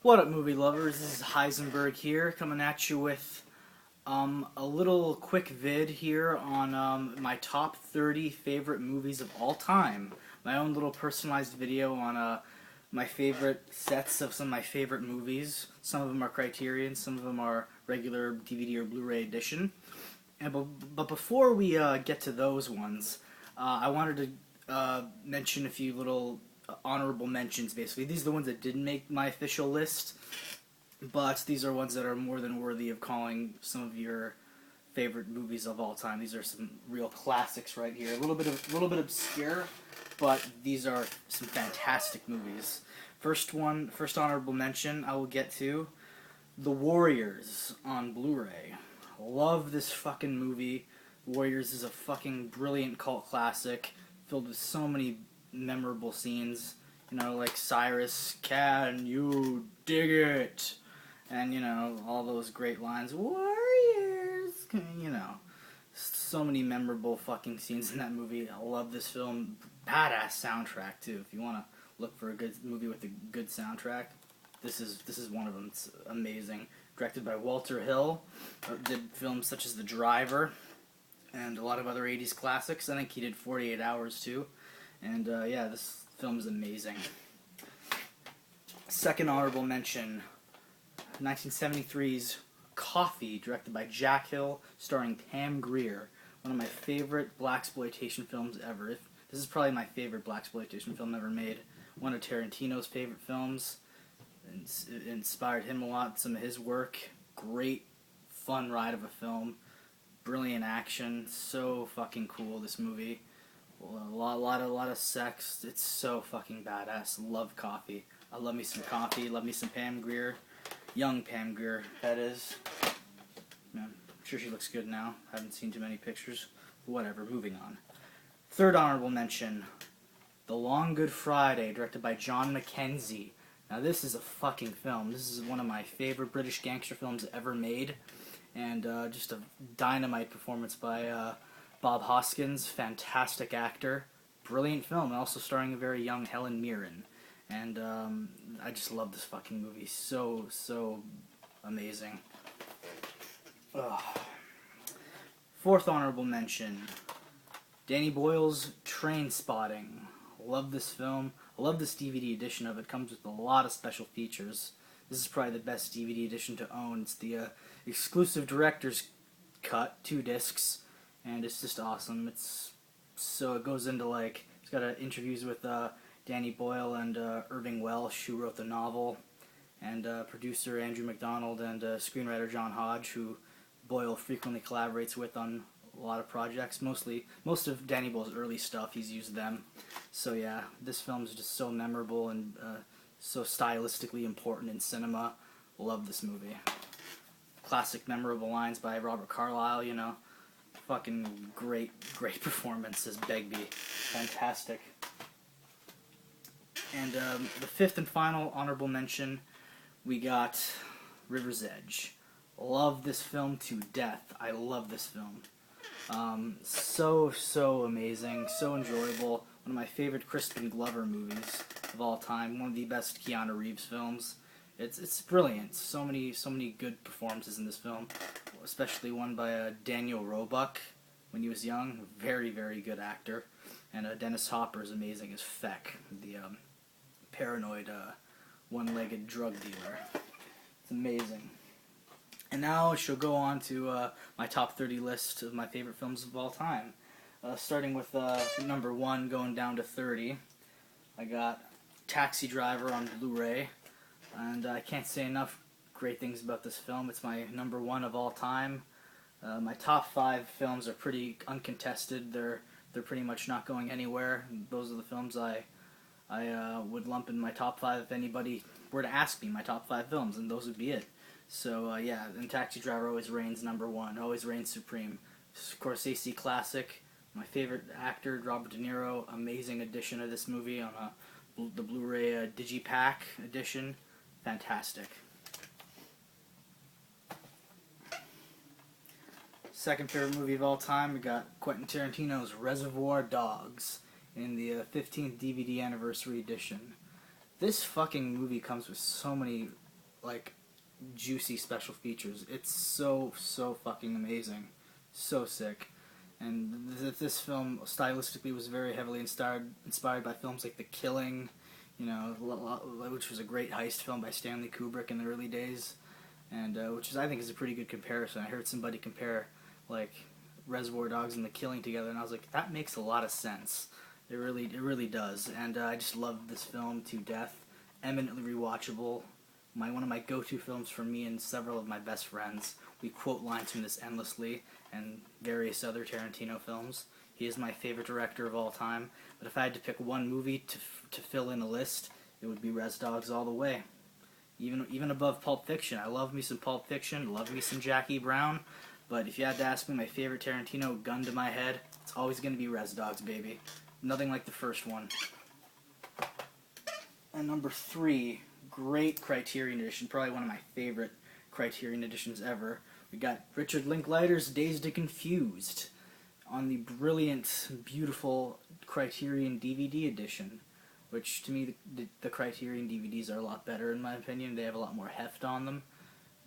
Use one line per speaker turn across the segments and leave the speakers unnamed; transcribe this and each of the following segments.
What up, movie lovers? This is Heisenberg here, coming at you with a little quick vid here on my top 30 favorite movies of all time. My own little personalized video on my favorite sets of some of my favorite movies. Some of them are Criterion, some of them are regular DVD or Blu-ray edition. But before we get to those ones, I wanted to mention a few little honorable mentions. Basically, these are the ones that didn't make my official list, but these are ones that are more than worthy of calling some of your favorite movies of all time. These are some real classics right here. A little bit obscure, but these are some fantastic movies. First honorable mention I will get to, The Warriors on Blu-ray. Love this fucking movie. Warriors is a fucking brilliant cult classic filled with so many memorable scenes. You know, like Cyrus, can you dig it? And, you know, all those great lines. Warriors! You know, so many memorable fucking scenes in that movie. I love this film. Badass soundtrack, too. If you want to look for a good movie with a good soundtrack, this is one of them. It's amazing. Directed by Walter Hill, did films such as The Driver and a lot of other 80s classics. I think he did 48 Hours too. And yeah, this film is amazing. Second honorable mention, 1973's Coffee, directed by Jack Hill, starring Pam Grier. One of my favorite blaxploitation films ever. This is probably my favorite blaxploitation film ever made. One of Tarantino's favorite films. It inspired him a lot, some of his work. Great, fun ride of a film. Brilliant action. So fucking cool, this movie. A lot of sex. It's so fucking badass. Love Coffee. I love me some Coffee. Love me some Pam Grier. Young Pam Grier, that is. Man, I'm sure she looks good now. Haven't seen too many pictures. Whatever, moving on. Third honorable mention, The Long Good Friday, directed by John Mackenzie. Now this is a fucking film. This is one of my favorite British gangster films ever made. And just a dynamite performance by Bob Hoskins, fantastic actor. Brilliant film, and also starring a very young Helen Mirren. And I just love this fucking movie. So amazing. Ugh. Fourth honorable mention, Danny Boyle's Trainspotting. Love this film. I love this DVD edition of it. Comes with a lot of special features. This is probably the best DVD edition to own. It's the exclusive director's cut, 2 discs, and it's just awesome. It goes into like, it's got interviews with Danny Boyle and Irving Welsh, who wrote the novel, and producer Andrew McDonald and screenwriter John Hodge, who Boyle frequently collaborates with on a lot of projects. Most of Danny Boyle's early stuff, he's used them. So yeah, this film is just so memorable and so stylistically important in cinema. Love this movie. Classic memorable lines by Robert Carlyle, you know. Fucking great performances. Begbie. Fantastic. And the fifth and final honorable mention, we got River's Edge. Love this film to death. I love this film. So amazing, so enjoyable. One of my favorite Crispin Glover movies of all time. One of the best Keanu Reeves films. It's brilliant. So many good performances in this film, especially one by Daniel Roebuck when he was young. Very good actor. And Dennis Hopper is amazing as Feck, the paranoid one-legged drug dealer. It's amazing. And now she'll go on to my top 30 list of my favorite films of all time. Starting with number 1, going down to 30. I got Taxi Driver on Blu-ray. And I can't say enough great things about this film. It's my number 1 of all time. My top 5 films are pretty uncontested. They're pretty much not going anywhere. Those are the films I would lump in my top 5 if anybody were to ask me my top 5 films, and those would be it. So yeah, and Taxi Driver always reigns number 1, always reigns supreme. Scorsese classic. My favorite actor, Robert De Niro, amazing addition of this movie on the Blu-ray Digipack edition. Fantastic. Second favorite movie of all time, we got Quentin Tarantino's Reservoir Dogs in the 15th DVD anniversary edition. This fucking movie comes with so many like juicy special features. It's so fucking amazing, so sick. And this film stylistically was very heavily inspired by films like The Killing, you know, which was a great heist film by Stanley Kubrick in the early days, and which is, I think, is a pretty good comparison. I heard somebody compare like Reservoir Dogs and The Killing together, and I was like, that makes a lot of sense. It really does, and I just love this film to death. Eminently rewatchable. One of my go-to films for me and several of my best friends. We quote lines from this endlessly, and various other Tarantino films. He is my favorite director of all time. But if I had to pick one movie to fill in a list, it would be Res Dogs all the way. Even above Pulp Fiction. I love me some Pulp Fiction. Love me some Jackie Brown. But if you had to ask me my favorite Tarantino, gun to my head, it's always going to be Res Dogs, baby. Nothing like the first one. And number 3, great Criterion edition, probably one of my favorite Criterion editions ever. We got Richard Linklater's Dazed and Confused on the brilliant, beautiful Criterion DVD edition, which to me the Criterion DVDs are a lot better in my opinion. They have a lot more heft on them.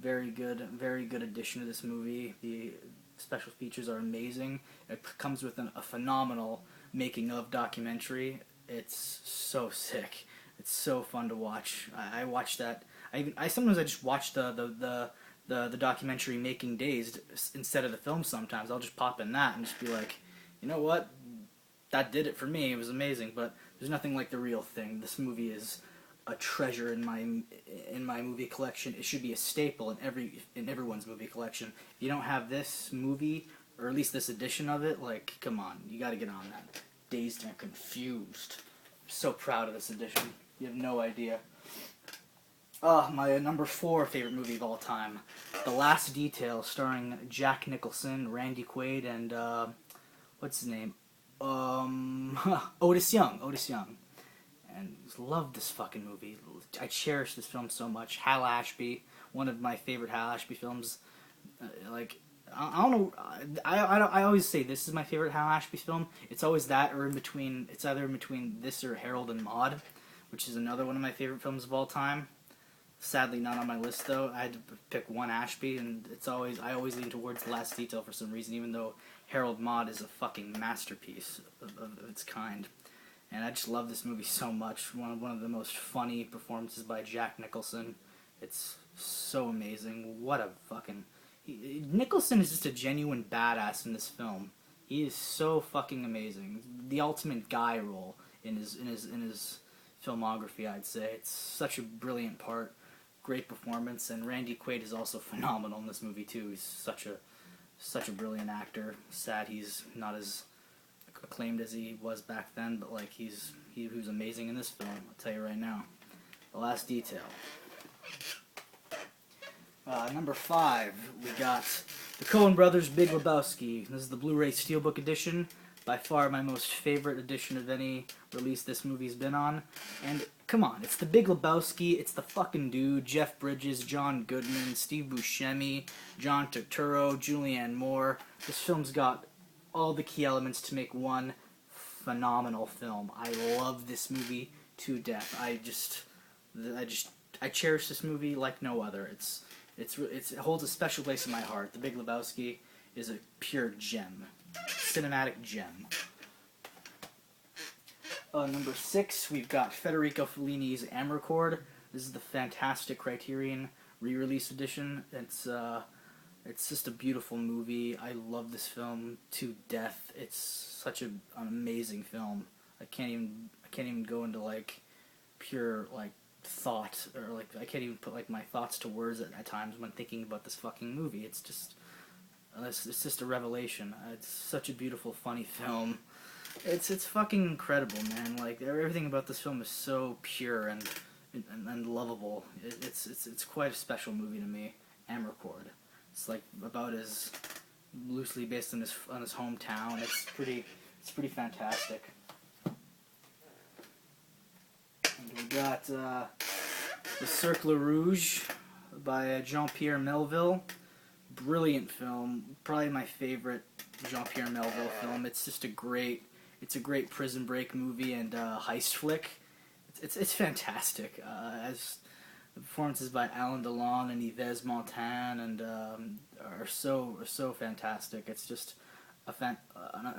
Very good addition to this movie. The special features are amazing. It comes with a phenomenal making of documentary. It's so sick. It's so fun to watch. I watch that. I sometimes I just watch the documentary Making Dazed instead of the film. Sometimes I'll just pop in that and just be like, you know what, that did it for me. It was amazing. But there's nothing like the real thing. This movie is a treasure in my movie collection. It should be a staple in everyone's movie collection. If you don't have this movie, or at least this edition of it, like, come on, you got to get on that. Dazed and Confused. I'm so proud of this edition. You have no idea. My number 4 favorite movie of all time, The Last Detail, starring Jack Nicholson, Randy Quaid, and what's his name? Otis Young. And love this fucking movie. I cherish this film so much. Hal Ashby, one of my favorite Hal Ashby films. I don't know. I always say this is my favorite Hal Ashby film. It's always that, or in between. It's either in between this or Harold and Maude, which is another one of my favorite films of all time. Sadly, not on my list though. I had to pick one Ashby, and I always lean towards The Last Detail for some reason, even though Harold Maude is a fucking masterpiece of its kind. And I just love this movie so much. One of the most funny performances by Jack Nicholson. It's so amazing. What a fucking... Nicholson is just a genuine badass in this film. He is so fucking amazing. The ultimate guy role in his filmography, I'd say. It's such a brilliant part. Great performance, and Randy Quaid is also phenomenal in this movie too. He's such a brilliant actor. Sad he's not as acclaimed as he was back then, but like he was amazing in this film. I'll tell you right now. The Last Detail. Number 5, we got the Coen Brothers' Big Lebowski. This is the Blu-ray Steelbook edition. By far my most favorite edition of any release this movie's been on. And come on, it's the Big Lebowski, it's the fucking dude, Jeff Bridges, John Goodman, Steve Buscemi, John Turturro, Julianne Moore. This film's got all the key elements to make one phenomenal film. I love this movie to death. I cherish this movie like no other. It holds a special place in my heart. The Big Lebowski is a pure gem. Cinematic gem. Number 6, we've got Federico Fellini's Amarcord. This is the fantastic Criterion re-release edition. It's just a beautiful movie. I love this film to death. It's such an amazing film. I can't even go into like pure like thought, or like I can't even put like my thoughts to words at times when thinking about this fucking movie. It's just a revelation. It's such a beautiful, funny film. It's fucking incredible, man. Like everything about this film is so pure and lovable. It's quite a special movie to me. Amarcord. It's like about as loosely based on his hometown. It's pretty fantastic. And we got The Cercle Rouge by Jean-Pierre Melville. Brilliant film. Probably my favorite Jean-Pierre Melville film. It's a great prison break movie and heist flick. It's fantastic. As The performances by Alain Delon and Yves Montand and are so fantastic. It's just an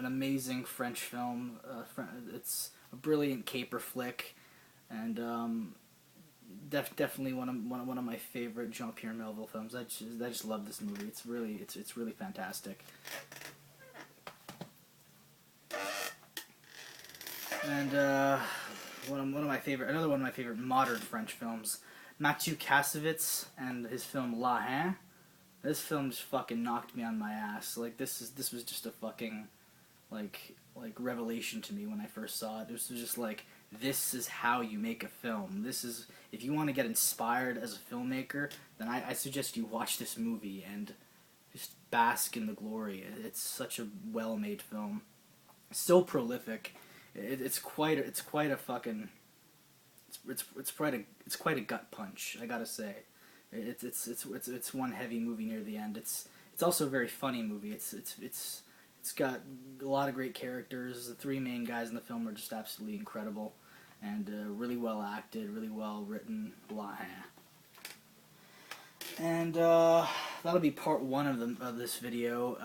amazing French film. It's a brilliant caper flick, and definitely one of my favorite Jean-Pierre Melville films. I just love this movie. It's really fantastic. And another one of my favorite modern French films, Mathieu Kassovitz and his film La Haine. This film just fucking knocked me on my ass. Like this was just a fucking like revelation to me when I first saw it. This was just like, this is how you make a film. This is, if you want to get inspired as a filmmaker, then I suggest you watch this movie and just bask in the glory. It's such a well-made film, so prolific. It's quite a fucking it's quite a gut punch, I gotta say. It's one heavy movie near the end. It's also a very funny movie. It's got a lot of great characters. The three main guys in the film are just absolutely incredible, and really well acted, really well written. La Haine. And that'll be part one of this video.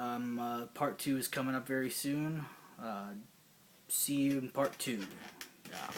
Part two is coming up very soon. See you in part two. Yeah.